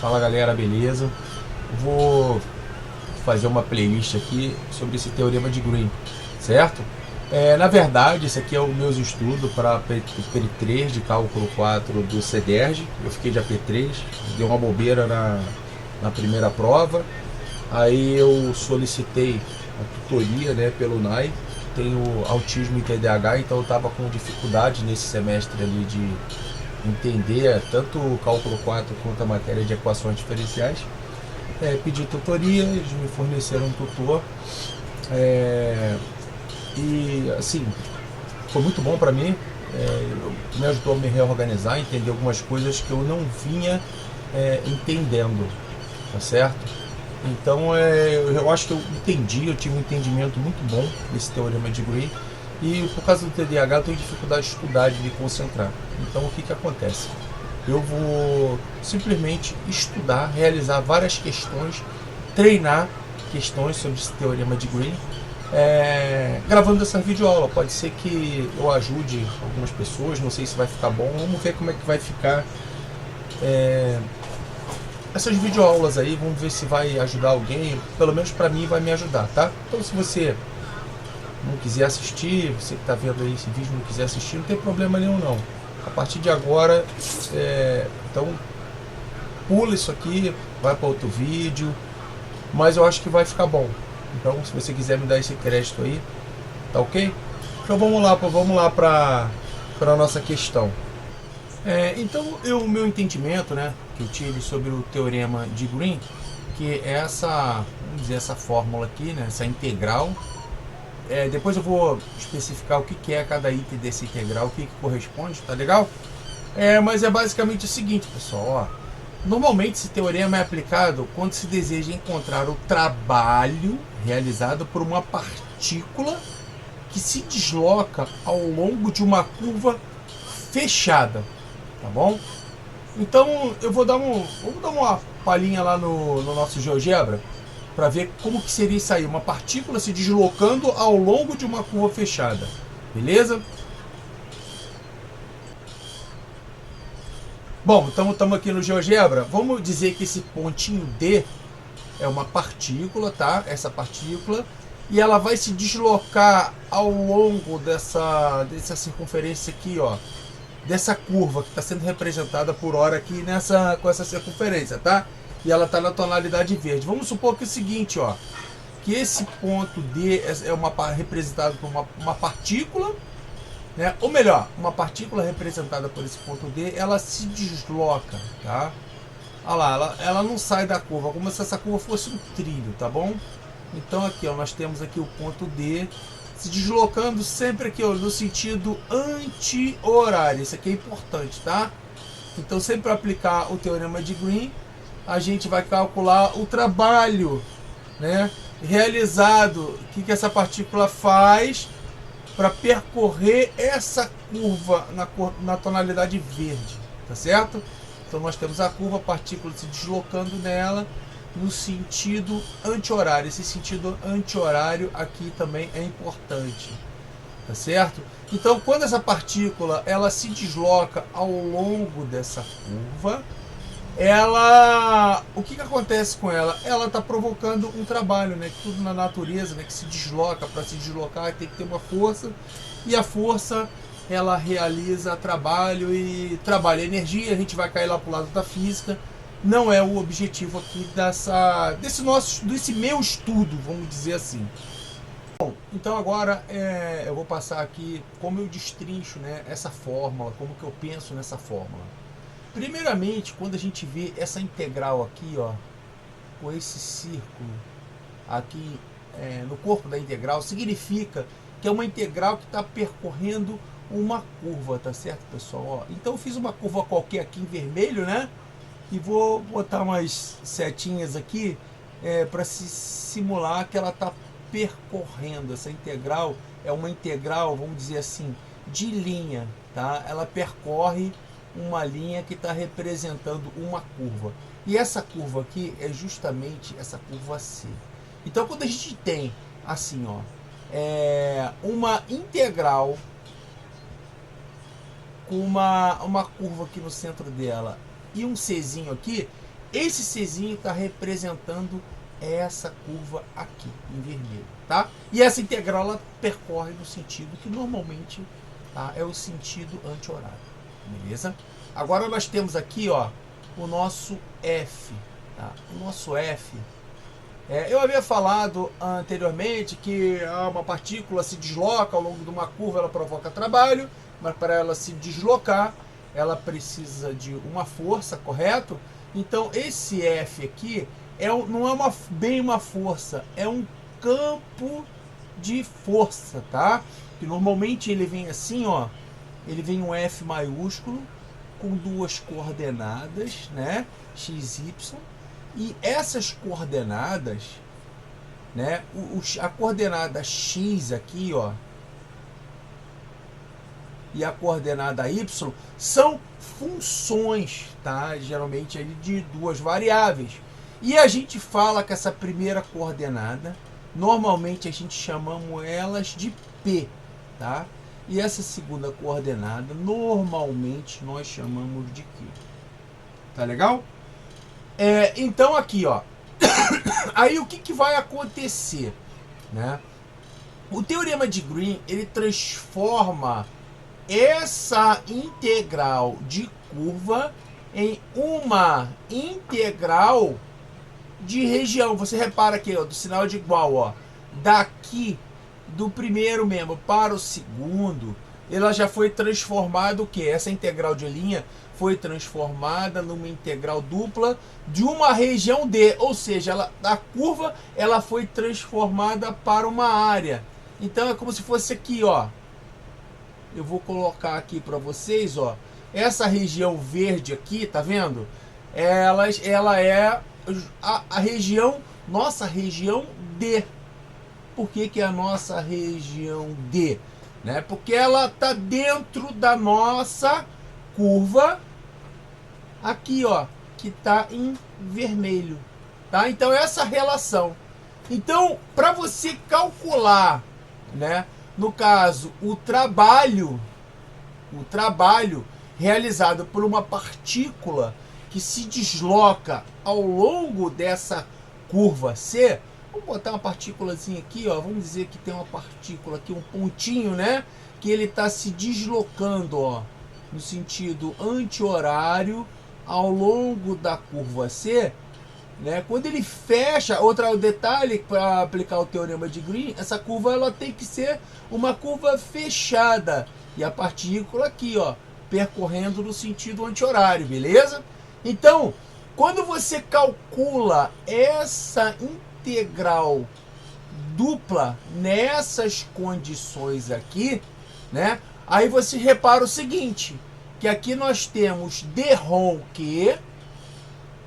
Fala galera, beleza? Vou fazer uma playlist aqui sobre esse teorema de Green, certo? Na verdade, esse aqui é o meu estudo para P3 de cálculo 4 do CDERJ. Eu fiquei de AP3, deu uma bobeira na primeira prova. Aí eu solicitei a tutoria, né, pelo NAI. Tenho autismo e TDAH, então eu estava com dificuldade nesse semestre ali de entender tanto o cálculo 4 quanto a matéria de equações diferenciais. Pedi tutoria, eles me forneceram um tutor. E assim, foi muito bom para mim. Me ajudou a me reorganizar, entender algumas coisas que eu não vinha entendendo, tá certo? Então eu acho que eu entendi, eu tive um entendimento muito bom desse teorema de Green. E por causa do TDAH eu tenho dificuldade de estudar, de me concentrar. Então o que acontece? Eu vou simplesmente estudar, realizar várias questões, treinar questões sobre esse teorema de Green, gravando essa videoaula. Pode ser que eu ajude algumas pessoas, não sei se vai ficar bom, vamos ver como é que vai ficar essas videoaulas aí, vamos ver se vai ajudar alguém, pelo menos para mim vai me ajudar, tá? Então se você não quiser assistir, você que está vendo aí esse vídeo não quiser assistir, não tem problema nenhum não. A partir de agora, então pula isso aqui, vai para outro vídeo, mas eu acho que vai ficar bom. Então se você quiser me dar esse crédito aí, tá ok? Então vamos lá para a nossa questão. Então o meu entendimento, né, que eu tive sobre o teorema de Green, que é essa, vamos dizer, essa fórmula aqui, né, essa integral. Depois eu vou especificar o que é cada item desse integral, o que corresponde, tá legal? Mas é basicamente o seguinte, pessoal, ó. Normalmente esse teorema é aplicado quando se deseja encontrar o trabalho realizado por uma partícula que se desloca ao longo de uma curva fechada, tá bom? Então eu vou vamos dar uma palhinha lá no nosso GeoGebra para ver como que seria isso aí, uma partícula se deslocando ao longo de uma curva fechada, beleza? Bom, então estamos aqui no GeoGebra. Vamos dizer que esse pontinho D é uma partícula, tá? Essa partícula, e ela vai se deslocar ao longo dessa circunferência aqui, ó, dessa curva que está sendo representada por hora aqui com essa circunferência, tá? E ela está na tonalidade verde. Vamos supor que é o seguinte, ó, que esse ponto D é representado por uma partícula, né? Ou melhor, uma partícula representada por esse ponto D, ela se desloca, tá? Olha lá, ela não sai da curva, como se essa curva fosse um trilho, tá bom? Então aqui, ó, nós temos aqui o ponto D se deslocando sempre aqui, ó, no sentido anti-horário. Isso aqui é importante, tá? Então sempre para aplicar o teorema de Green, a gente vai calcular o trabalho, né, realizado, o que essa partícula faz para percorrer essa curva na tonalidade verde, tá certo? Então nós temos a curva, a partícula se deslocando nela no sentido anti-horário. Esse sentido anti-horário aqui também é importante, tá certo? Então quando essa partícula ela se desloca ao longo dessa curva, o que acontece com ela? Ela está provocando um trabalho, né? Tudo na natureza, né, que se desloca. Para se deslocar tem que ter uma força, e a força ela realiza trabalho, e trabalho é energia. A gente vai cair lá para o lado da física. Não é o objetivo aqui desse meu estudo, vamos dizer assim. Bom, então agora eu vou passar aqui como eu destrincho, né, essa fórmula, como que eu penso nessa fórmula. Primeiramente, quando a gente vê essa integral aqui, ó, com esse círculo aqui no corpo da integral, significa que é uma integral que está percorrendo uma curva, tá certo, pessoal? Ó, então eu fiz uma curva qualquer aqui em vermelho, né? E vou botar umas setinhas aqui para se simular que ela está percorrendo. Essa integral é uma integral, vamos dizer assim, de linha, tá? Ela percorre uma linha que está representando uma curva. E essa curva aqui é justamente essa curva C. Então quando a gente tem assim, ó, uma integral com uma curva aqui no centro dela e um Czinho aqui, esse Czinho está representando essa curva aqui, em vermelho, tá? E essa integral, ela percorre no sentido que normalmente, tá, é o sentido anti-horário, beleza? Agora nós temos aqui, ó, o nosso F, tá? O nosso F, eu havia falado anteriormente que uma partícula se desloca ao longo de uma curva, ela provoca trabalho, mas para ela se deslocar, ela precisa de uma força, correto? Então esse F aqui não é bem uma força, é um campo de força, tá? Que normalmente ele vem assim, ó, ele vem um F maiúsculo com duas coordenadas, né, x, y, e essas coordenadas, né, a coordenada x aqui, ó, e a coordenada y são funções, tá? Geralmente ali de duas variáveis. E a gente fala que essa primeira coordenada, normalmente a gente chamamos elas de P, tá? E essa segunda coordenada, normalmente nós chamamos de Q. Tá legal? Então aqui, ó. Aí o que vai acontecer, né? O teorema de Green, ele transforma essa integral de curva em uma integral de região. Você repara aqui, ó, do sinal de igual, ó, daqui do primeiro membro para o segundo, ela já foi transformada o que? Essa integral de linha foi transformada numa integral dupla de uma região D, ou seja, a curva ela foi transformada para uma área. Então é como se fosse aqui, ó. Eu vou colocar aqui para vocês, ó, essa região verde aqui, tá vendo? Ela é a região, nossa região D. Por que é a nossa região D? Né? Porque ela está dentro da nossa curva aqui, ó, que está em vermelho, tá? Então essa relação. Então, para você calcular, né, no caso, o trabalho realizado por uma partícula que se desloca ao longo dessa curva C, vamos botar uma partículazinha aqui, ó, vamos dizer que tem uma partícula aqui, um pontinho, né, que ele está se deslocando, ó, no sentido anti-horário ao longo da curva C, né? Quando ele fecha, outro detalhe para aplicar o teorema de Green, essa curva ela tem que ser uma curva fechada e a partícula aqui, ó, percorrendo no sentido anti-horário, beleza? Então, quando você calcula essa integral dupla nessas condições aqui, né? Aí você repara o seguinte, que aqui nós temos d-rom Q.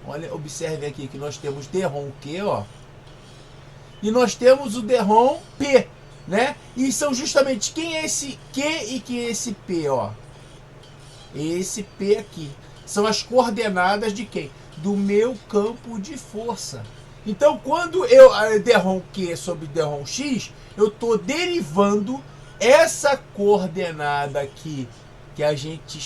Olha, observe aqui que nós temos d-rom Q, ó. E nós temos o d-rom P, né? E são justamente quem é esse Q e quem é esse P, ó. Esse P aqui. São as coordenadas de quem? Do meu campo de força. Então, quando eu d-rom Q sobre d-rom X, eu estou derivando essa coordenada aqui, que a gente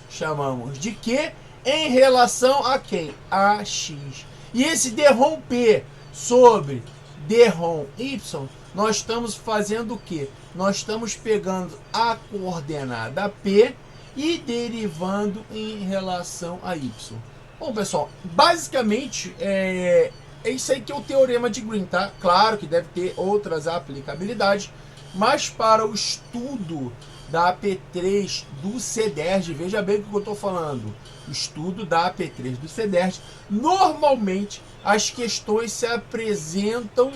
chamamos de Q, em relação a quem? A X. E esse d-rom P sobre d-rom Y, nós estamos fazendo o quê? Nós estamos pegando a coordenada P e derivando em relação a Y. Bom, pessoal, basicamente é isso aí que é o teorema de Green, tá? Claro que deve ter outras aplicabilidades, mas para o estudo da AP3 do CEDERJ, veja bem o que eu estou falando, o estudo da AP3 do CEDERJ, normalmente as questões se apresentam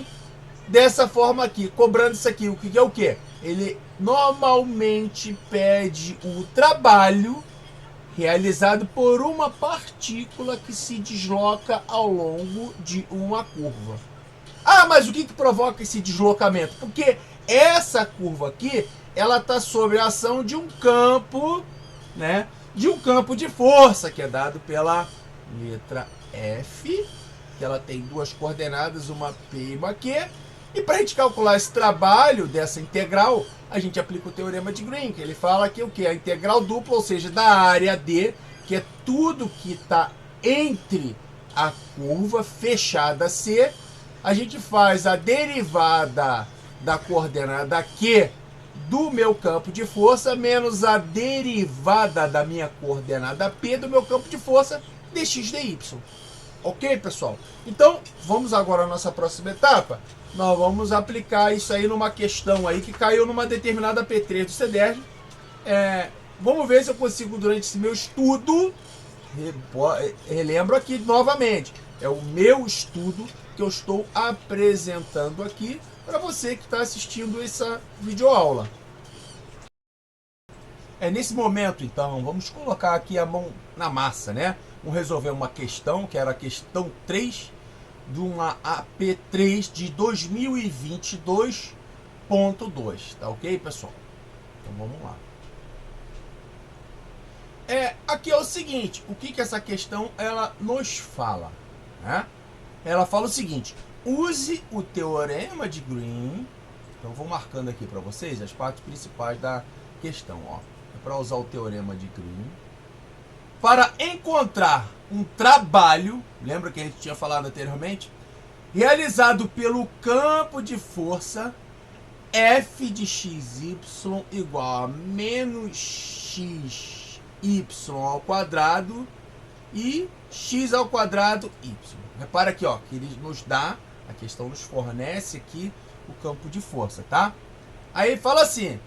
dessa forma aqui, cobrando isso aqui. O que é o quê? Ele normalmente pede o trabalho realizado por uma partícula que se desloca ao longo de uma curva. Ah, mas o que provoca esse deslocamento? Porque essa curva aqui, ela está sob a ação de um campo, né? De um campo de força, que é dado pela letra F, que ela tem duas coordenadas, uma P e uma Q. E para a gente calcular esse trabalho dessa integral, a gente aplica o teorema de Green, que ele fala que o que? A integral dupla, ou seja, da área D, que é tudo que está entre a curva fechada C, a gente faz a derivada da coordenada Q do meu campo de força menos a derivada da minha coordenada P do meu campo de força dx dy. Ok, pessoal? Então, vamos agora à nossa próxima etapa. Nós vamos aplicar isso aí numa questão aí que caiu numa determinada P3 do CEDERJ. Vamos ver se eu consigo, durante esse meu estudo, relembro aqui novamente, é o meu estudo que eu estou apresentando aqui para você que está assistindo essa videoaula. Nesse momento, então, vamos colocar aqui a mão na massa, né? Vamos resolver uma questão, que era a questão 3 de uma AP3 de 2022.2, tá ok, pessoal? Então vamos lá. Aqui é o seguinte, o que essa questão ela nos fala, né? Ela fala o seguinte: use o teorema de Green. Então vou marcando aqui para vocês as partes principais da questão, ó. Para usar o teorema de Green para encontrar um trabalho, lembra que a gente tinha falado anteriormente, realizado pelo campo de força F de XY igual a menos XY ao quadrado e x ao quadrado y. Repara aqui, ó, que ele nos dá, a questão nos fornece aqui o campo de força, tá? Aí ele fala assim: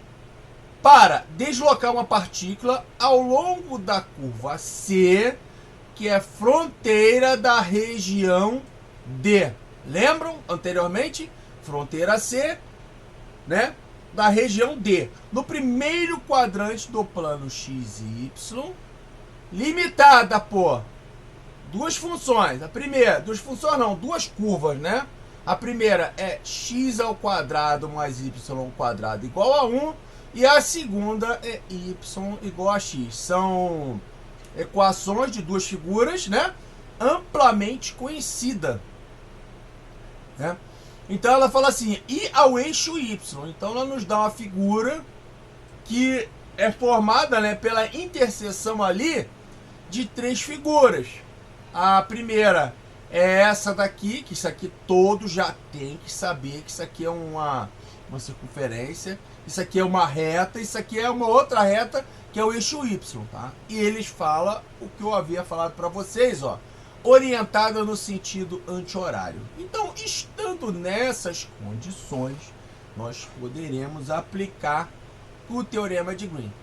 para deslocar uma partícula ao longo da curva C, que é fronteira da região D. Lembram anteriormente? Fronteira C, né? Da região D. No primeiro quadrante do plano XY, limitada por duas funções. A primeira, duas curvas, né? A primeira é x ao quadrado mais y ao quadrado igual a 1. E a segunda é y igual a x. São equações de duas figuras, né? Amplamente conhecida, né? Então ela fala assim, e ao eixo y. Então ela nos dá uma figura que é formada, né, pela interseção ali de três figuras. A primeira é essa daqui, que isso aqui todos já tem que saber que isso aqui é uma circunferência. Isso aqui é uma reta, isso aqui é uma outra reta, que é o eixo Y, tá? E eles falam o que eu havia falado para vocês, ó, orientada no sentido anti-horário. Então, estando nessas condições, nós poderemos aplicar o teorema de Green.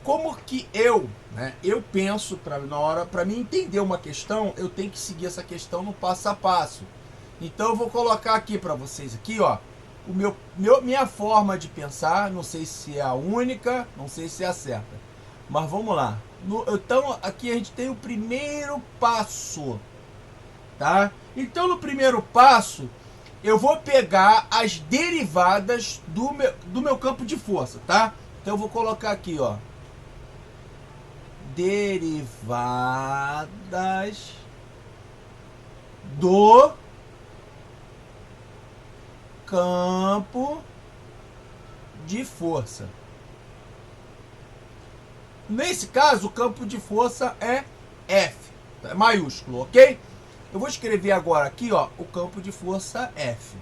Como que eu penso, para mim entender uma questão, eu tenho que seguir essa questão no passo a passo. Então, eu vou colocar aqui para vocês, aqui, ó, minha forma de pensar. Não sei se é a única, não sei se é a certa, mas vamos lá. Então aqui a gente tem o primeiro passo, tá? Então no primeiro passo eu vou pegar as derivadas do meu campo de força, tá? Então eu vou colocar aqui, ó, derivadas do campo de força. Nesse caso, o campo de força é F, é maiúsculo, ok? Eu vou escrever agora aqui, ó, o campo de força F.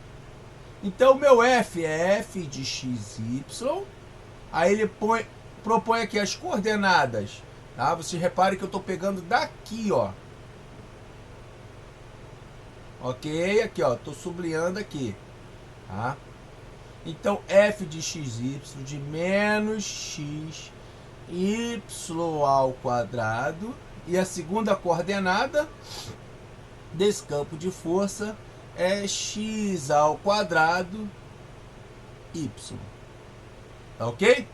Então, o meu F é F de XY. Aí ele propõe aqui as coordenadas, tá? Você repare que eu estou pegando daqui, ó. Ok? Aqui, ó, estou sublinhando aqui. Tá? Então, F de XY de menos x y ao quadrado. E a segunda coordenada desse campo de força é x ao quadrado y. Tá ok?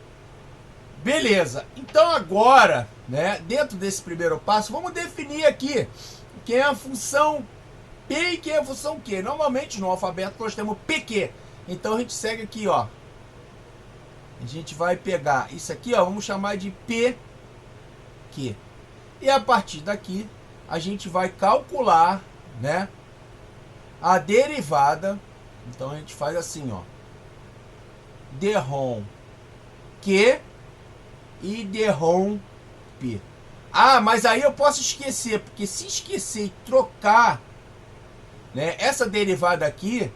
Beleza. Então agora, né, dentro desse primeiro passo, vamos definir aqui quem é a função P e quem é a função Q. Normalmente no alfabeto nós temos PQ. Então a gente segue aqui, ó. A gente vai pegar isso aqui, ó, vamos chamar de PQ. E a partir daqui a gente vai calcular, né, a derivada. Então a gente faz assim, ó, dRom Q e dRom P. Ah, mas aí eu posso esquecer, porque se esquecer e trocar, né, essa derivada aqui,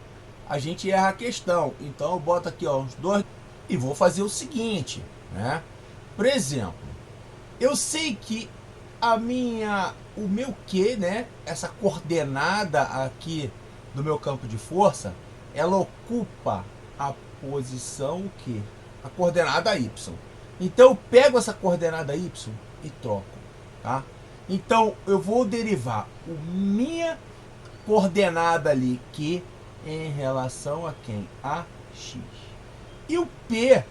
a gente erra a questão. Então eu boto aqui, ó, os dois e vou fazer o seguinte, né? Por exemplo, eu sei que o meu Q, né, essa coordenada aqui do meu campo de força, ela ocupa a posição o quê? A coordenada Y. Então eu pego essa coordenada Y e troco, tá? Então eu vou derivar a minha coordenada ali Q em relação a quem? A X. E o P,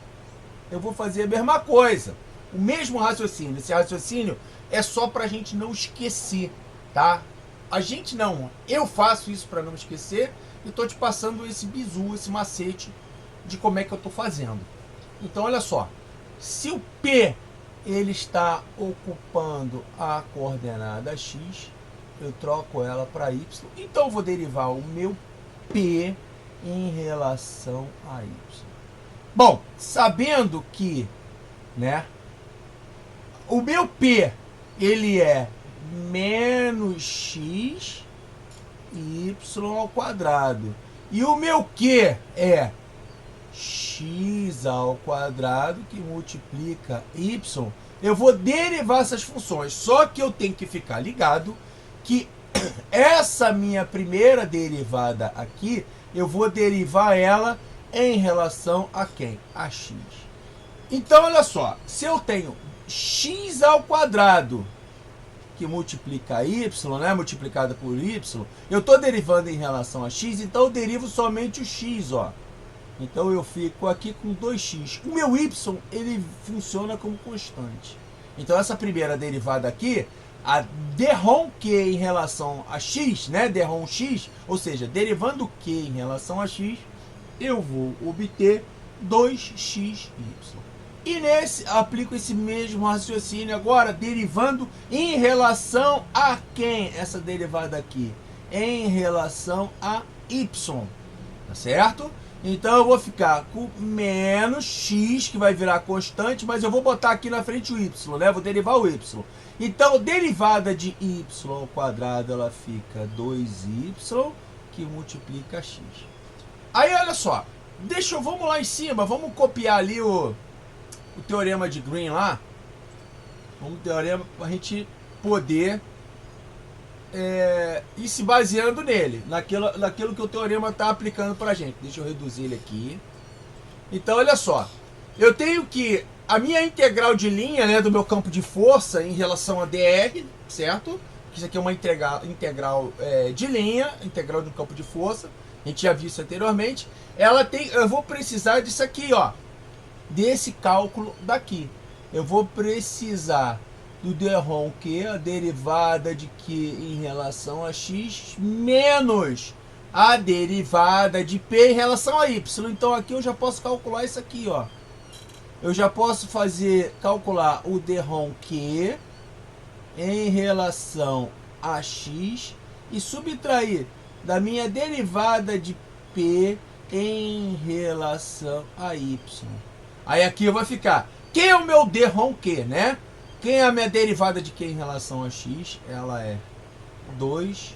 eu vou fazer a mesma coisa. O mesmo raciocínio. Esse raciocínio é só para a gente não esquecer, tá? A gente não. Eu faço isso para não esquecer e estou te passando esse bizu, esse macete de como é que eu estou fazendo. Então, olha só. Se o P ele está ocupando a coordenada X, eu troco ela para Y. Então, eu vou derivar o meu P em relação a Y. Bom, sabendo que, né, o meu P ele é menos x y ao quadrado e o meu Q é x ao quadrado que multiplica y, eu vou derivar essas funções. Só que eu tenho que ficar ligado que essa minha primeira derivada aqui, eu vou derivar ela em relação a quem? A x. Então, olha só, se eu tenho x ao quadrado que multiplica y, né, multiplicado por y, eu estou derivando em relação a x, então eu derivo somente o x, ó. Então eu fico aqui com 2x. O meu y, ele funciona como constante. Então essa primeira derivada aqui, a derrom q em relação a x, né, derrom x, ou seja, derivando q em relação a x, eu vou obter 2xy. E nesse, aplico esse mesmo raciocínio agora, derivando em relação a quem? Essa derivada aqui. Em relação a y. Tá certo? Então eu vou ficar com menos x, que vai virar constante, mas eu vou botar aqui na frente o y, né? Vou derivar o y. Então, derivada de y ao quadrado, ela fica 2y, que multiplica x. Aí, olha só. Vamos lá em cima, vamos copiar ali o teorema de Green lá. Vamos teorema para a gente poder ir se baseando nele, naquilo que o teorema está aplicando para a gente. Deixa eu reduzir ele aqui. Então, olha só. Eu tenho que a minha integral de linha, né, do meu campo de força em relação a dr, certo? Isso aqui é uma integral de linha, integral do campo de força. A gente já viu isso anteriormente. Eu vou precisar disso aqui, ó, desse cálculo daqui. Eu vou precisar do derrom Q, a derivada de Q em relação a x, menos a derivada de P em relação a Y. Então aqui eu já posso calcular isso aqui, ó. Eu já posso calcular o derrom Q em relação a x e subtrair da minha derivada de P em relação a y. Aí aqui eu vou ficar, quem é o meu derrom Q, né? Quem é a minha derivada de Q em relação a x? Ela é 2xy.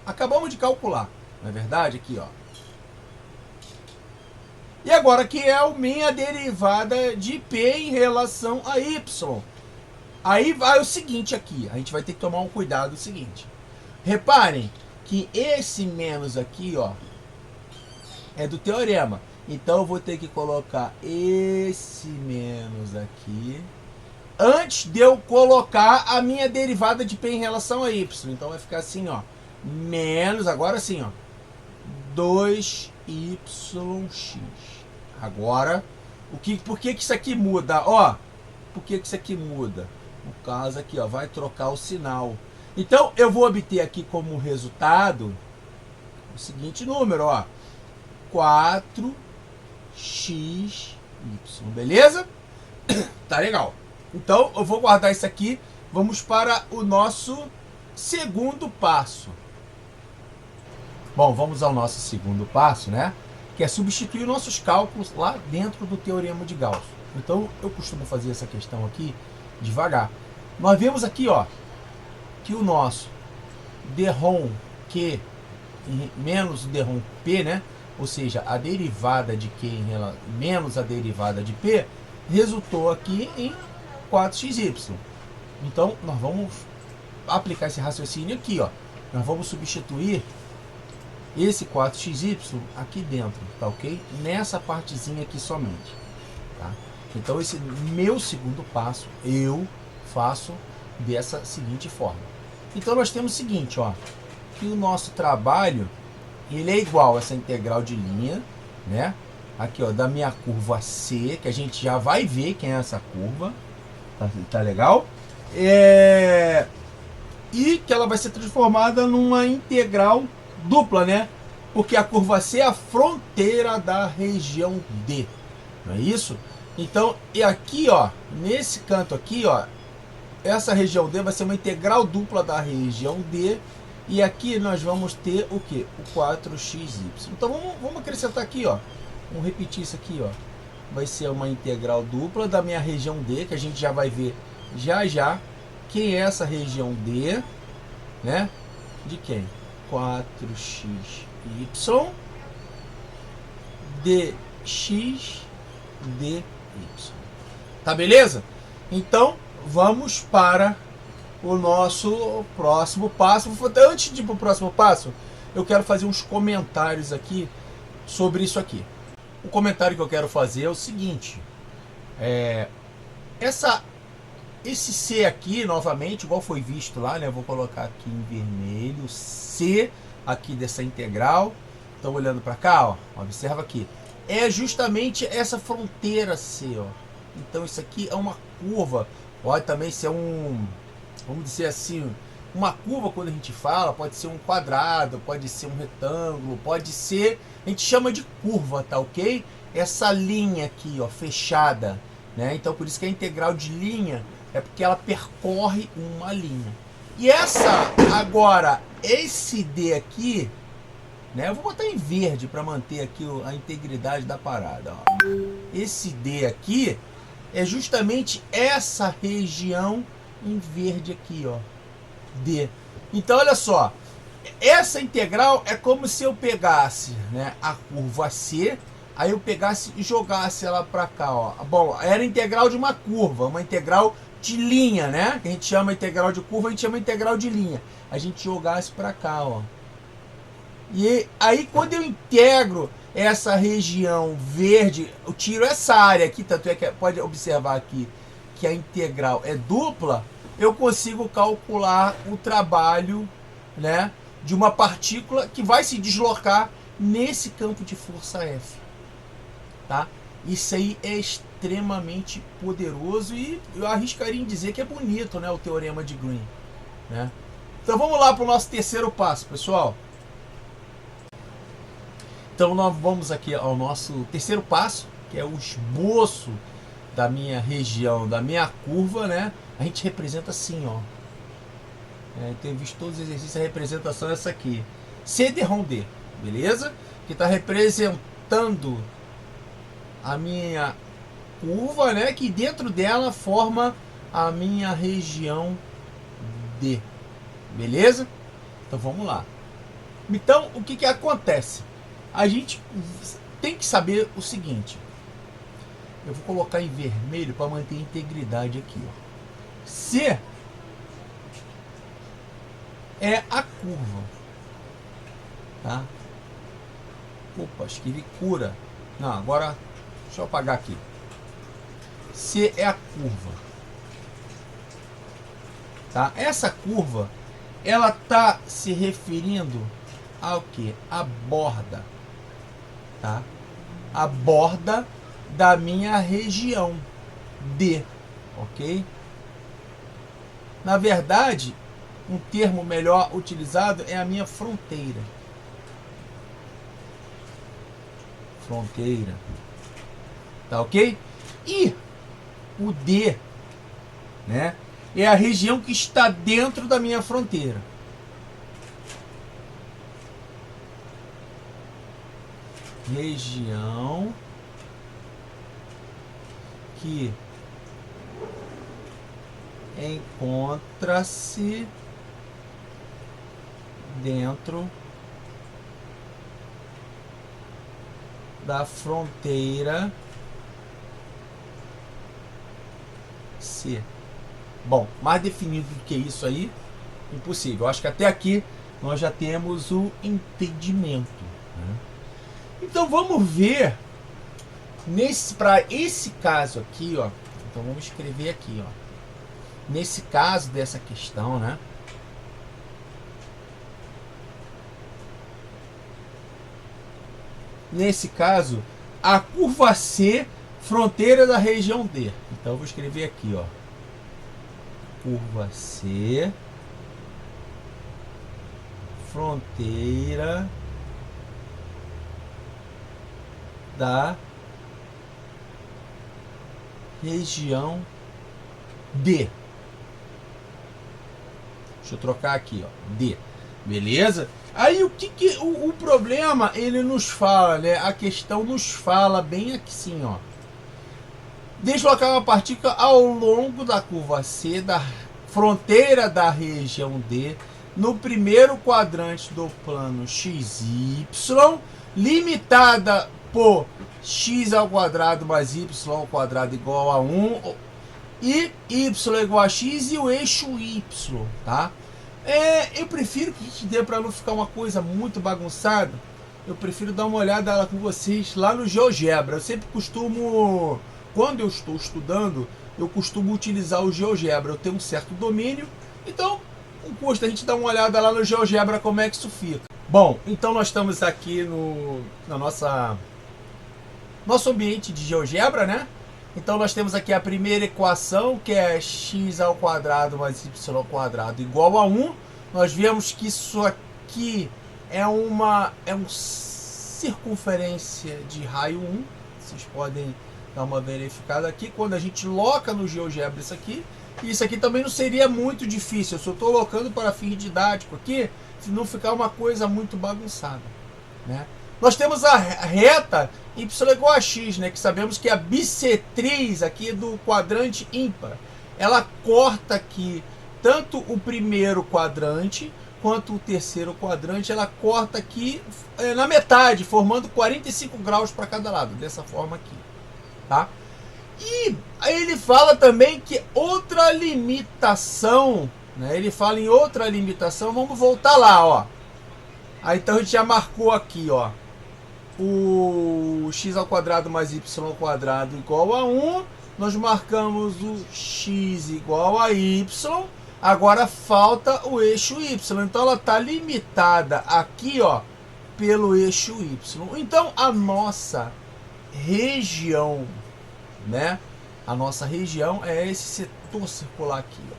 Acabamos de calcular, não é verdade? Aqui, ó. E agora que é a minha derivada de P em relação a y. Aí vai o seguinte aqui, a gente vai ter que tomar um cuidado, o seguinte. Reparem que esse menos aqui, ó, é do teorema. Então eu vou ter que colocar esse menos aqui antes de eu colocar a minha derivada de P em relação a y. Então vai ficar assim, ó, menos, agora sim, ó, 2yx. Agora, por que isso aqui muda? Ó, por que isso aqui muda? Por causa aqui, ó, vai trocar o sinal. Então, eu vou obter aqui como resultado o seguinte número, ó, 4xy, beleza? Tá legal. Então, eu vou guardar isso aqui. Vamos para o nosso segundo passo. Bom, vamos ao nosso segundo passo, né? Que é substituir nossos cálculos lá dentro do teorema de Gauss. Então, eu costumo fazer essa questão aqui devagar. Nós vemos aqui, ó, que o nosso DROM Q menos o DROM P, né? Ou seja, a derivada de Q menos a derivada de P, resultou aqui em 4xy. Então, nós vamos aplicar esse raciocínio aqui, ó. Nós vamos substituir esse 4xy aqui dentro, tá ok? Nessa partezinha aqui somente, tá? Então, esse meu segundo passo, eu faço dessa seguinte forma. Então, nós temos o seguinte, ó, que o nosso trabalho, ele é igual a essa integral de linha, né? Aqui, ó, da minha curva C, que a gente já vai ver quem é essa curva, tá legal? E que ela vai ser transformada numa integral dupla, né? Porque a curva C é a fronteira da região D, não é isso? Então, e aqui, ó, nesse canto aqui, ó, essa região D vai ser uma integral dupla da região D. E aqui nós vamos ter o que? O 4xy. Então vamos acrescentar aqui, ó. Vamos repetir isso aqui, ó. Vai ser uma integral dupla da minha região D, que a gente já vai ver já quem é essa região D, né? De quem? 4xy dx dy. Tá beleza? Então vamos para o nosso próximo passo. Antes de ir para o próximo passo, eu quero fazer uns comentários aqui sobre isso aqui. O comentário que eu quero fazer é o seguinte: esse C aqui, novamente, igual foi visto lá, né? Eu vou colocar aqui em vermelho, C aqui dessa integral. Estão olhando para cá, ó, observa aqui. É justamente essa fronteira C, ó. Então isso aqui é uma curva. Pode também ser vamos dizer assim, uma curva. Quando a gente fala, pode ser um quadrado, pode ser um retângulo, pode ser, a gente chama de curva, tá ok? Essa linha aqui, ó, fechada, né? Então por isso que a integral de linha é porque ela percorre uma linha. E agora, esse D aqui, né? Eu vou botar em verde para manter aqui a integridade da parada, ó. Esse D aqui é justamente essa região em verde aqui, ó, D. Então olha só, essa integral é como se eu pegasse, né, a curva C, aí eu pegasse e jogasse ela para cá, ó. Bom, era integral de uma curva, uma integral de linha, né? Que a gente chama integral de curva, a gente chama integral de linha. A gente jogasse para cá, ó. E aí quando eu integro essa região verde, eu tiro essa área aqui, tanto é que pode observar aqui que a integral é dupla, eu consigo calcular o trabalho, né, de uma partícula que vai se deslocar nesse campo de força F, tá? Isso aí é extremamente poderoso e eu arriscaria em dizer que é bonito, né, o teorema de Green, né? Então vamos lá para o nosso terceiro passo, pessoal. Então nós vamos aqui ao nosso terceiro passo, que é o esboço da minha região, da minha curva, né? A gente representa assim, ó. Tem visto todos os exercícios, a representação é essa aqui. CD-ROM D, beleza? Que está representando a minha curva, né? Que dentro dela forma a minha região D, beleza? Então vamos lá. Então o que acontece? A gente tem que saber o seguinte. Eu vou colocar em vermelho para manter a integridade aqui, ó. C é a curva, tá? Opa, escrevi cura. Não, agora deixa eu apagar aqui. C é a curva, tá? Essa curva, ela tá se referindo ao que? A borda, tá? A borda da minha região D, ok? Na verdade, um termo melhor utilizado é a minha fronteira. Fronteira. Tá ok? E o D, né, é a região que está dentro da minha fronteira. Região que encontra-se dentro da fronteira C. Bom, mais definido do que isso aí, impossível. Acho que até aqui nós já temos o entendimento, né? Então vamos ver para esse caso aqui, ó. Então vamos escrever aqui, ó. Nesse caso dessa questão, né? Nesse caso, a curva C, fronteira da região D. Então eu vou escrever aqui, ó. Curva C, fronteira da região D. Deixa eu trocar aqui, ó. D. Beleza? Aí o que o problema ele nos fala, né? A questão nos fala bem aqui sim, ó. Deslocar uma partícula ao longo da curva C, da fronteira da região D, no primeiro quadrante do plano XY, limitada por x ao quadrado mais y ao quadrado igual a 1, e y igual a x e o eixo y, tá? Eu prefiro que a gente dê, para não ficar uma coisa muito bagunçada, eu prefiro dar uma olhada lá com vocês lá no GeoGebra. Eu sempre costumo, quando eu estou estudando, eu costumo utilizar o GeoGebra. Eu tenho um certo domínio, então não custa a gente dar uma olhada lá no GeoGebra como é que isso fica. Bom, então nós estamos aqui na nosso ambiente de GeoGebra, né? Então nós temos aqui a primeira equação, que é x ao quadrado mais y ao quadrado igual a 1. Nós vemos que isso aqui é uma circunferência de raio 1. Vocês podem dar uma verificada aqui. Quando a gente loca no GeoGebra isso aqui também não seria muito difícil. Eu só estou colocando para fim didático aqui, se não ficar uma coisa muito bagunçada, né? Nós temos a reta y igual a x, né, que sabemos que é a bissetriz aqui do quadrante ímpar. Ela corta aqui tanto o primeiro quadrante quanto o terceiro quadrante. Ela corta aqui na metade, formando 45 graus para cada lado, dessa forma aqui, tá? E aí ele fala também que outra limitação, né? Ele fala em outra limitação. Vamos voltar lá, ó. Aí então a gente já marcou aqui, ó, o x ao quadrado mais y ao quadrado igual a 1. Nós marcamos o x igual a y. Agora falta o eixo y. Então ela está limitada aqui, ó, pelo eixo y. Então a nossa região, né? A nossa região é esse setor circular aqui, ó.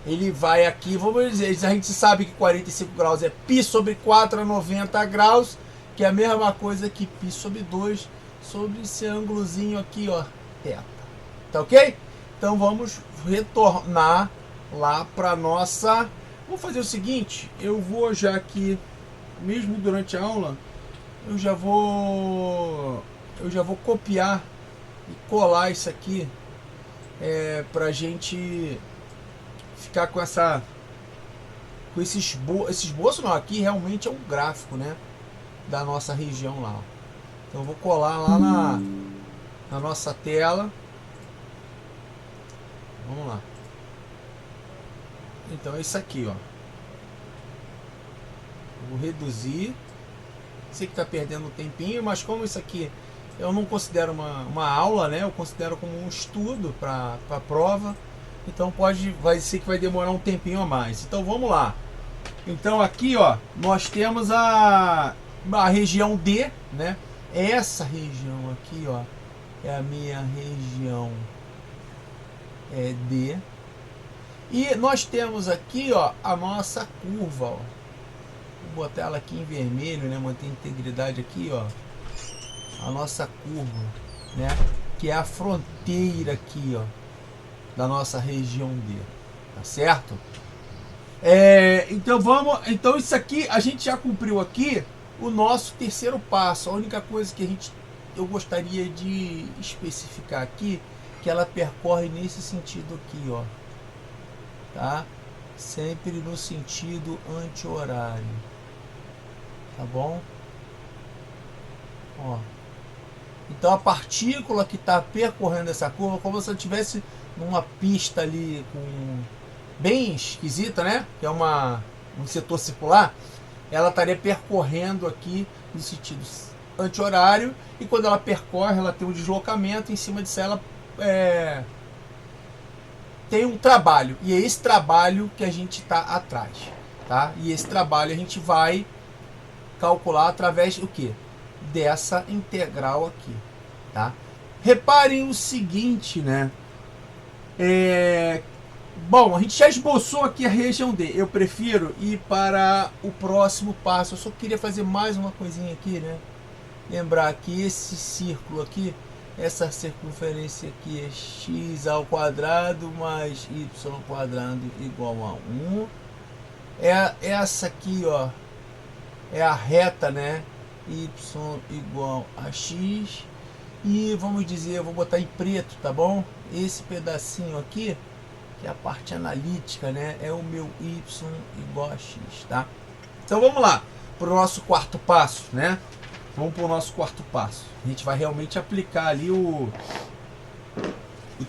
Ele vai aqui, vamos dizer, a gente sabe que 45 graus é π sobre 4 a 90 graus, que é a mesma coisa que π sobre 2 sobre esse ângulozinho aqui, ó, θ. Tá ok? Então vamos retornar lá para nossa... Vamos fazer o seguinte, eu vou já aqui, mesmo durante a aula, eu já vou copiar e colar isso aqui, pra gente ficar com esse esboço. Não, aqui realmente é um gráfico, né, da nossa região lá. Então eu vou colar lá na nossa tela. Vamos lá. Então é isso aqui, ó. Vou reduzir. Sei que está perdendo um tempinho, mas como isso aqui eu não considero uma aula, né? Eu considero como um estudo para a prova. Então vai ser que vai demorar um tempinho a mais. Então vamos lá. Então aqui, ó, nós temos a região D, né? Essa região aqui, ó, é a minha região D. E nós temos aqui, ó, a nossa curva, ó. Vou botar ela aqui em vermelho, né? Manter a integridade aqui, ó. A nossa curva, né? Que é a fronteira aqui, ó, da nossa região D, tá certo? Então isso aqui a gente já cumpriu aqui o nosso terceiro passo. A única coisa que eu gostaria de especificar aqui, que ela percorre nesse sentido aqui, ó. tá? Sempre no sentido anti-horário, tá bom? Ó. Então a partícula que está percorrendo essa curva, como se eu estivesse numa pista ali com bem esquisita, né? Que é um setor circular, ela estaria percorrendo aqui no sentido anti-horário, e quando ela percorre, ela tem um deslocamento, em cima disso ela tem um trabalho, e é esse trabalho que a gente está atrás, tá? E esse trabalho a gente vai calcular através do que? Dessa integral aqui, tá? Reparem o seguinte, né? Bom, a gente já esboçou aqui a região D. Eu prefiro ir para o próximo passo. Eu só queria fazer mais uma coisinha aqui, né? Lembrar que esse círculo aqui, essa circunferência aqui é x ao quadrado mais y ao quadrado igual a 1. Essa aqui, ó, é a reta, né? Y igual a x. E vamos dizer, eu vou botar em preto, tá bom? Esse pedacinho aqui, que é a parte analítica, né? É o meu y igual a x, tá? Então vamos lá para o nosso quarto passo, né? Vamos para o nosso quarto passo. A gente vai realmente aplicar ali o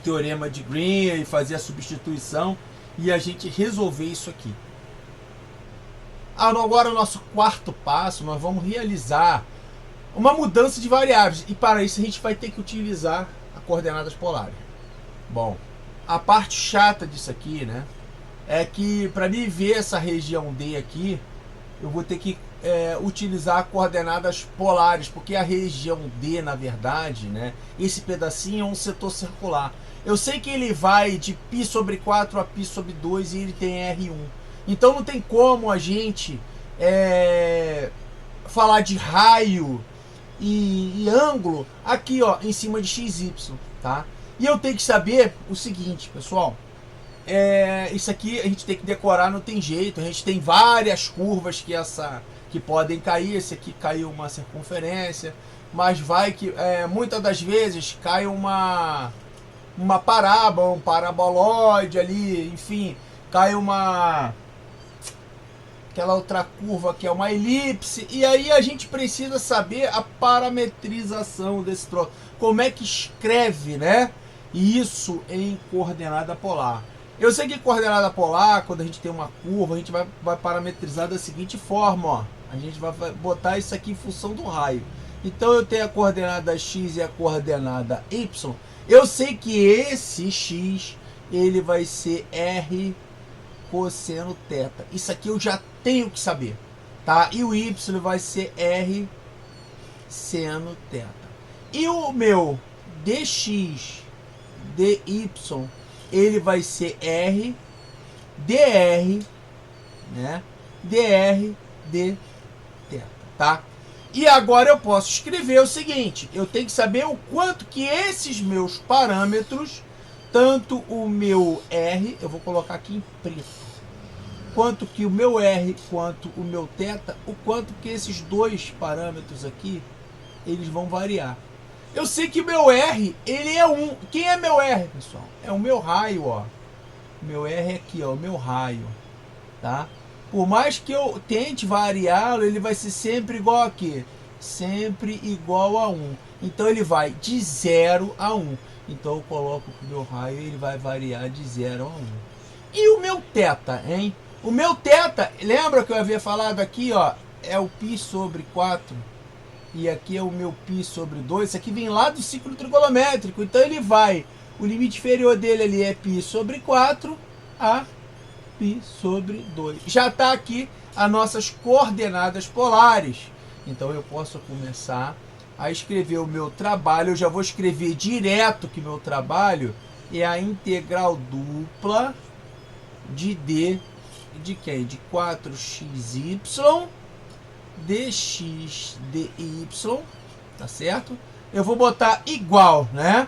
teorema de Green e fazer a substituição e a gente resolver isso aqui. Agora o nosso quarto passo, nós vamos realizar uma mudança de variáveis, e para isso a gente vai ter que utilizar as coordenadas polares. Bom, a parte chata disso aqui, né, é que para mim ver essa região D aqui, eu vou ter que utilizar coordenadas polares, porque a região D, na verdade, né, esse pedacinho é um setor circular. Eu sei que ele vai de π sobre 4 a π sobre 2 e ele tem R1. Então não tem como a gente falar de raio e ângulo aqui, ó, em cima de XY, tá? E eu tenho que saber o seguinte, pessoal. Isso aqui a gente tem que decorar, não tem jeito. A gente tem várias curvas que podem cair. Esse aqui caiu uma circunferência, mas vai que muitas das vezes cai uma parábola, um paraboloide ali, enfim, cai aquela outra curva que é uma elipse, e aí a gente precisa saber a parametrização desse troço, como é que escreve, né, isso em coordenada polar. Eu sei que coordenada polar, quando a gente tem uma curva, a gente vai parametrizar da seguinte forma, ó. A gente vai botar isso aqui em função do raio. Então eu tenho a coordenada x e a coordenada y. Eu sei que esse x, ele vai ser r cosseno θ. Isso aqui eu já tenho que saber, tá? E o y vai ser r seno θ. E o meu dx, dy, ele vai ser r dr, né? Dr dθ, tá? E agora eu posso escrever o seguinte: eu tenho que saber o quanto que esses meus parâmetros, tanto o meu r, eu vou colocar aqui em preto, quanto que o meu r, quanto o meu θ, o quanto que esses dois parâmetros aqui, eles vão variar. Eu sei que o meu r, ele é 1. Quem é meu r, pessoal? É o meu raio, ó. O meu r é aqui, ó, o meu raio, tá? Por mais que eu tente variá-lo, ele vai ser sempre igual a quê? Sempre igual a 1. Então ele vai de 0 a 1. Então eu coloco que o meu raio, ele vai variar de 0 a 1. E o meu θ, hein? O meu θ, lembra que eu havia falado aqui, ó, é o π sobre 4. E aqui é o meu π sobre 2. Isso aqui vem lá do ciclo trigonométrico. Então ele vai, o limite inferior dele ali é π sobre 4 a π sobre 2. Já está aqui as nossas coordenadas polares. Então eu posso começar a escrever o meu trabalho. Eu já vou escrever direto que meu trabalho é a integral dupla de d de quem? De 4xy dx dy, tá certo? Eu vou botar igual, né?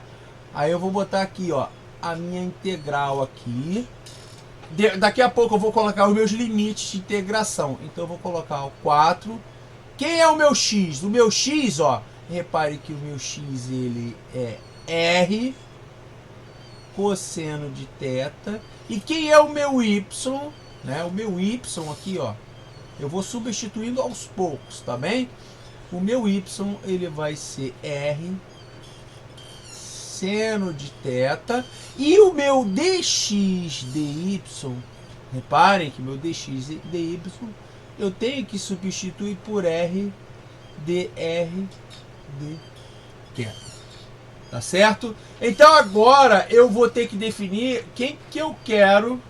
Aí eu vou botar aqui, ó, a minha integral aqui. Daqui a pouco eu vou colocar os meus limites de integração. Então eu vou colocar o 4. Quem é o meu x? O meu x, ó, repare que o meu x, ele é r cosseno de θ. E quem é o meu y? Né? O meu y aqui, ó, eu vou substituindo aos poucos, tá bem? O meu y, ele vai ser r seno de θ. E o meu dx dy, reparem que meu dx dy, eu tenho que substituir por r dr dθ. Tá certo? Então agora eu vou ter que definir quem que eu quero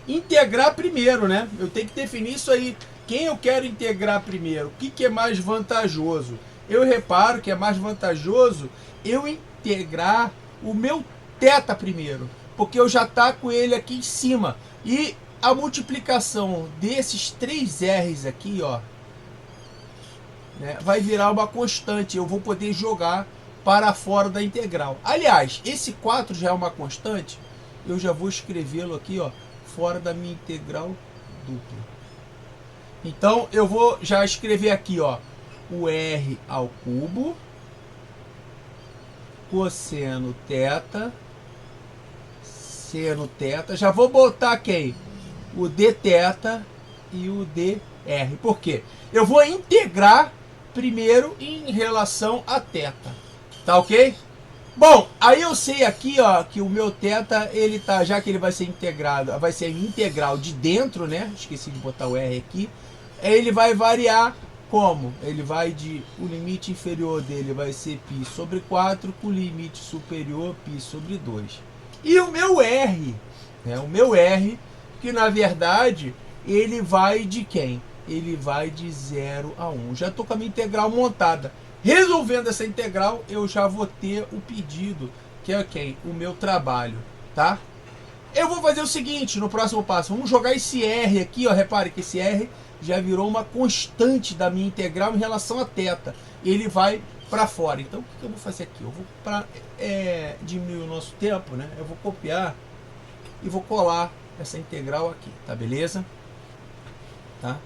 integrar primeiro, né? Eu tenho que definir isso aí. Quem eu quero integrar primeiro? O que é mais vantajoso? Eu reparo que é mais vantajoso eu integrar o meu θ primeiro, porque eu já tá com ele aqui em cima. E a multiplicação desses 3 R's aqui, ó, né, vai virar uma constante. Eu vou poder jogar para fora da integral. Aliás, esse 4 já é uma constante. Eu já vou escrevê-lo aqui, ó, fora da minha integral dupla. Então eu vou já escrever aqui, ó, o r ao cubo cosseno θ seno θ. Já vou botar quem? O dθ e o dr. Por quê? Eu vou integrar primeiro em relação a θ. Tá ok? Bom, aí eu sei aqui, ó, que o meu θ, ele tá, já que ele vai ser integrado, vai ser integral de dentro, né? Esqueci de botar o r aqui. Ele vai variar como? Ele vai de, o limite inferior dele vai ser π sobre 4, com o limite superior π sobre 2. E o meu r, né? O meu r, que na verdade ele vai de quem? Ele vai de 0 a 1. Já estou com a minha integral montada. Resolvendo essa integral, eu já vou ter o pedido, que é quem? O meu trabalho, tá? Eu vou fazer o seguinte, no próximo passo, vamos jogar esse r aqui, ó, repare que esse r já virou uma constante da minha integral em relação a θ. Ele vai para fora. Então, o que eu vou fazer aqui? Eu vou, para diminuir o nosso tempo, né? Eu vou copiar e vou colar essa integral aqui, tá beleza? Tá?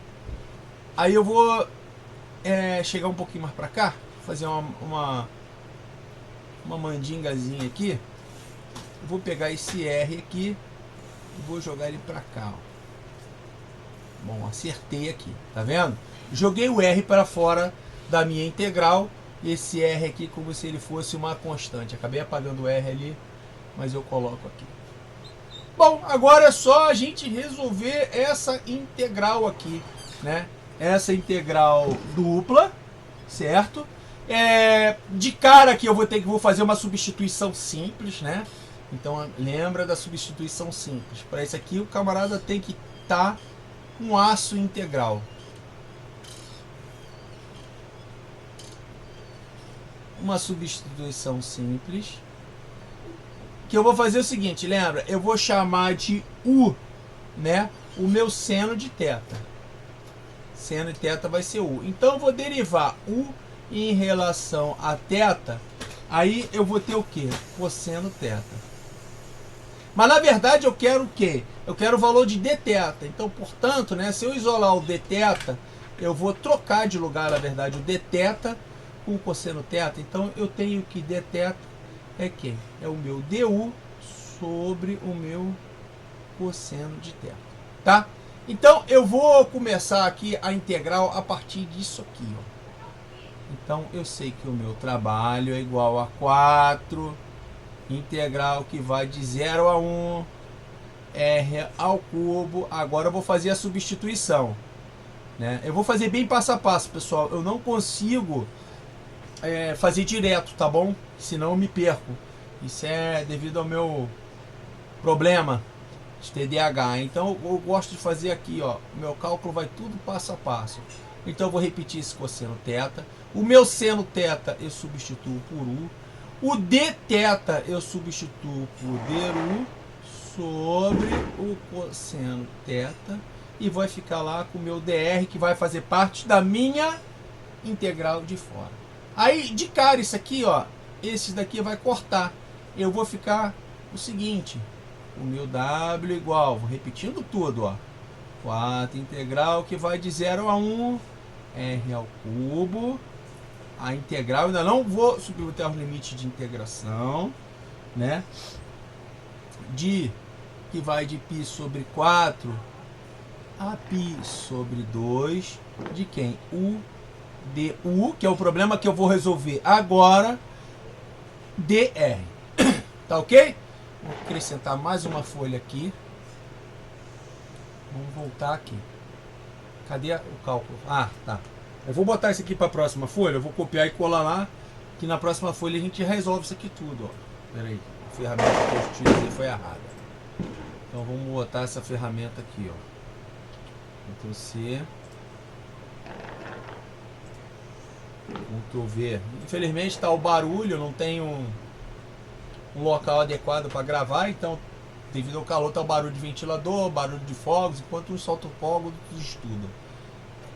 Aí eu vou chegar um pouquinho mais para cá, fazer uma mandingazinha aqui. Eu vou pegar esse R aqui e vou jogar ele para cá, ó. Bom, acertei aqui, tá vendo? Joguei o R para fora da minha integral. Esse R aqui como se ele fosse uma constante. Acabei apagando o R ali, mas eu coloco aqui. Bom, agora é só a gente resolver essa integral aqui, né? Essa integral dupla, certo? De cara aqui eu vou fazer uma substituição simples, né? Então lembra da substituição simples. Para isso aqui o camarada tem que estar um aço integral. Uma substituição simples. Que eu vou fazer o seguinte, lembra? Eu vou chamar de U, né? O meu seno de θ. Seno de θ vai ser U. Então eu vou derivar U em relação a θ. Aí eu vou ter o quê? Cosseno θ. Mas na verdade eu quero o quê? Eu quero o valor de dθ. Então, portanto, né, se eu isolar o dθ, eu vou trocar de lugar, na verdade, o dθ com o cosseno θ. Então eu tenho que dθ é quem? É o meu du sobre o meu cosseno de θ. Tá? Então eu vou começar aqui a integral a partir disso aqui, ó. Então eu sei que o meu trabalho é igual a 4 integral que vai de 0 a 1 r ao cubo. Agora eu vou fazer a substituição, né? Eu vou fazer bem passo a passo, pessoal. Eu não consigo fazer direto, tá bom? Senão eu me perco. Isso é devido ao meu problema de TDAH. Então eu gosto de fazer aqui, ó. O meu cálculo vai tudo passo a passo. Então eu vou repetir esse cosseno θ. O meu seno θ eu substituo por U. O dθ eu substituo por dru sobre o cosseno θ. E vai ficar lá com o meu dr, que vai fazer parte da minha integral de fora. Aí, de cara, isso aqui, ó, esse daqui vai cortar. Eu vou ficar o seguinte, o meu w igual, vou repetindo tudo, ó, 4 integral que vai de 0 a 1 r ao cubo. A integral, ainda não vou subir até o limite de integração. né? Que vai de π sobre 4 a π sobre 2 de quem? U du, que é o problema que eu vou resolver agora, dr. Tá ok? Vou acrescentar mais uma folha aqui. Vamos voltar aqui. Cadê o cálculo? Ah, tá. Eu vou botar isso aqui para a próxima folha. Eu vou copiar e colar lá, que na próxima folha a gente resolve isso aqui tudo. Ó. Pera aí, a ferramenta que eu utilizei foi errada. Então vamos botar essa ferramenta aqui, ó. Ctrl C. Ctrl V. Infelizmente está o barulho, eu não tenho um local adequado para gravar, então devido ao calor está o barulho de ventilador, barulho de fogos, enquanto um solta o fogo, outro estuda.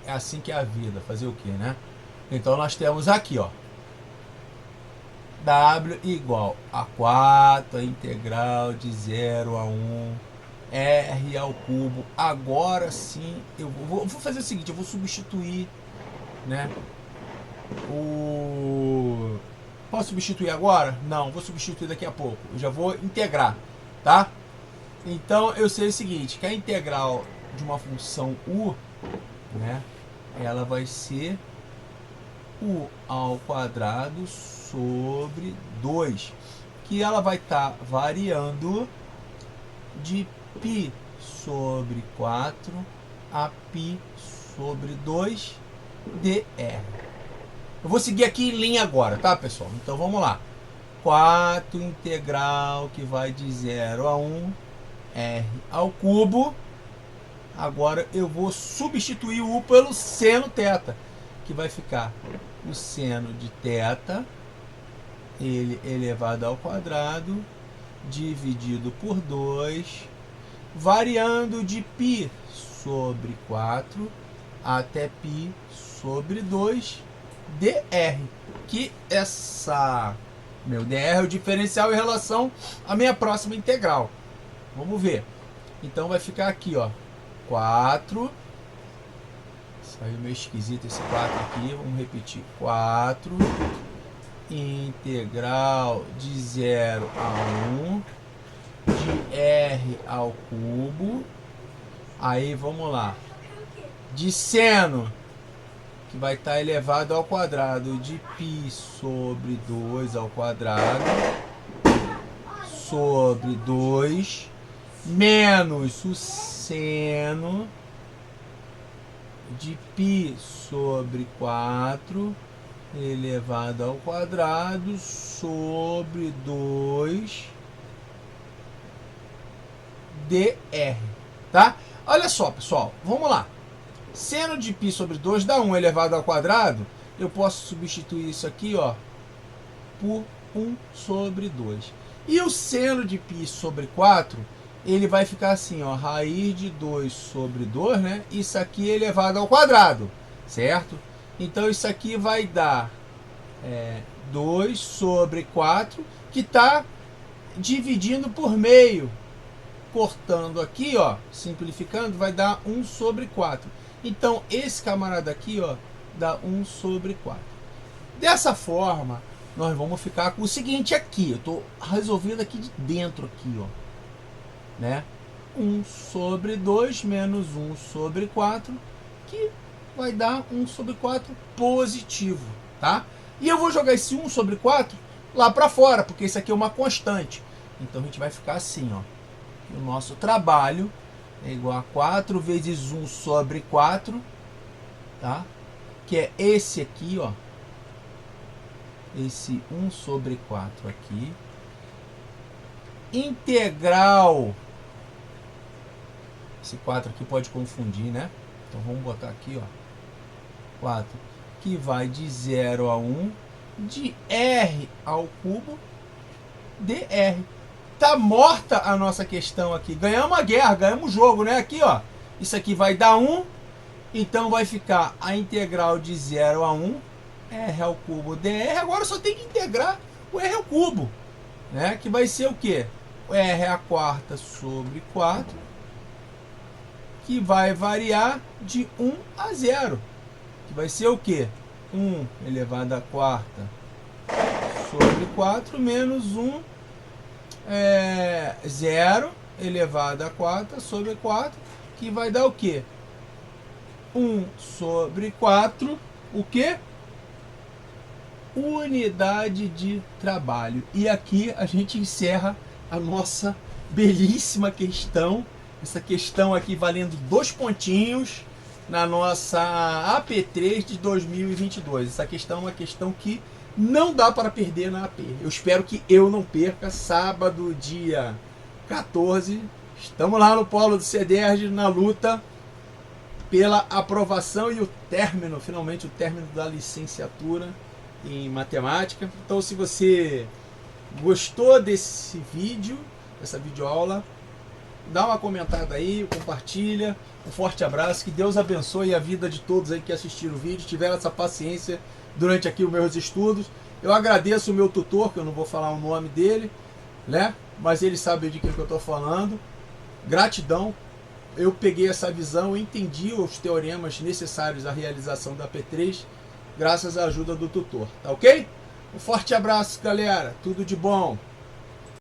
É assim que é a vida, fazer o que, né? Então nós temos aqui, ó, W igual a 4, a integral de 0 a 1, R ao cubo. Agora sim, eu vou fazer o seguinte, eu vou substituir, né? Posso substituir agora? Não, vou substituir daqui a pouco. Eu já vou integrar, tá? Então eu sei o seguinte, que a integral de uma função u, né, ela vai ser u ao quadrado sobre 2, que ela vai estar variando de π sobre 4 a π sobre 2 dr. Eu vou seguir aqui em linha agora, tá, pessoal? Então vamos lá. 4 integral que vai de 0 a 1, r ao cubo. Agora eu vou substituir o u pelo seno θ, que vai ficar o seno de θ, ele elevado ao quadrado, dividido por 2, variando de π sobre 4 até π sobre 2 dr, que meu dr é o diferencial em relação à minha próxima integral. Vamos ver. Então vai ficar aqui, ó, 4, saiu meio esquisito esse 4 aqui, vamos repetir, 4 integral de 0 a 1 de r ao cubo. Aí vamos lá, de seno, que vai estar elevado ao quadrado de π sobre 2 ao quadrado sobre 2 menos o seno de π sobre 4 elevado ao quadrado sobre 2 dr, tá? Olha só, pessoal, vamos lá. Seno de π sobre 2 dá 1 elevado ao quadrado. Eu posso substituir isso aqui, ó, por 1 sobre 2. E o seno de π sobre 4, ele vai ficar assim, ó, raiz de 2 sobre 2, né? Isso aqui elevado ao quadrado, certo? Então isso aqui vai dar 2 sobre 4, que está dividindo por meio. Cortando aqui, ó, simplificando, vai dar 1 sobre 4. Então, esse camarada aqui, ó, dá 1 sobre 4. Dessa forma, nós vamos ficar com o seguinte aqui. Eu estou resolvendo aqui de dentro, aqui, ó, né? 1 sobre 2 menos 1 sobre 4, que vai dar 1 sobre 4 positivo, tá? E eu vou jogar esse 1 sobre 4 lá para fora, porque isso aqui é uma constante. Então, a gente vai ficar assim, ó. O nosso trabalho é igual a 4 vezes 1 sobre 4, tá? Que é esse aqui, ó. Esse 1 sobre 4 aqui. Integral. Esse 4 aqui pode confundir, né? Então vamos botar aqui, ó. 4, que vai de 0 a 1, de r ao cubo, dr. Tá morta a nossa questão aqui. Ganhamos a guerra, ganhamos o jogo, né? Aqui, ó. Isso aqui vai dar 1. Então vai ficar a integral de 0 a 1, r ao cubo dr. Agora só tem que integrar o r ao cubo, né? Que vai ser o quê? O r à quarta sobre 4, que vai variar de 1 a 0. Que vai ser o quê? 1 elevado à quarta sobre 4 menos 1 0 elevado a 4 sobre 4, que vai dar o quê? 1 sobre 4, o quê? Unidade de trabalho. E aqui a gente encerra a nossa belíssima questão. Essa questão aqui valendo 2 pontinhos na nossa AP3 de 2022. Essa questão é uma questão que não dá para perder na AP. Eu espero que eu não perca. Sábado, dia 14, estamos lá no polo do CEDERJ na luta pela aprovação e o término, finalmente o término da licenciatura em matemática. Então, se você gostou desse vídeo, dessa videoaula, dá uma comentada aí, compartilha. Um forte abraço, que Deus abençoe a vida de todos aí que assistiram o vídeo, tiveram essa paciência durante aqui os meus estudos. Eu agradeço o meu tutor, que eu não vou falar o nome dele, né? Mas ele sabe de quem que eu estou falando. Gratidão. Eu peguei essa visão, entendi os teoremas necessários à realização da P3, graças à ajuda do tutor, tá ok? Um forte abraço, galera. Tudo de bom.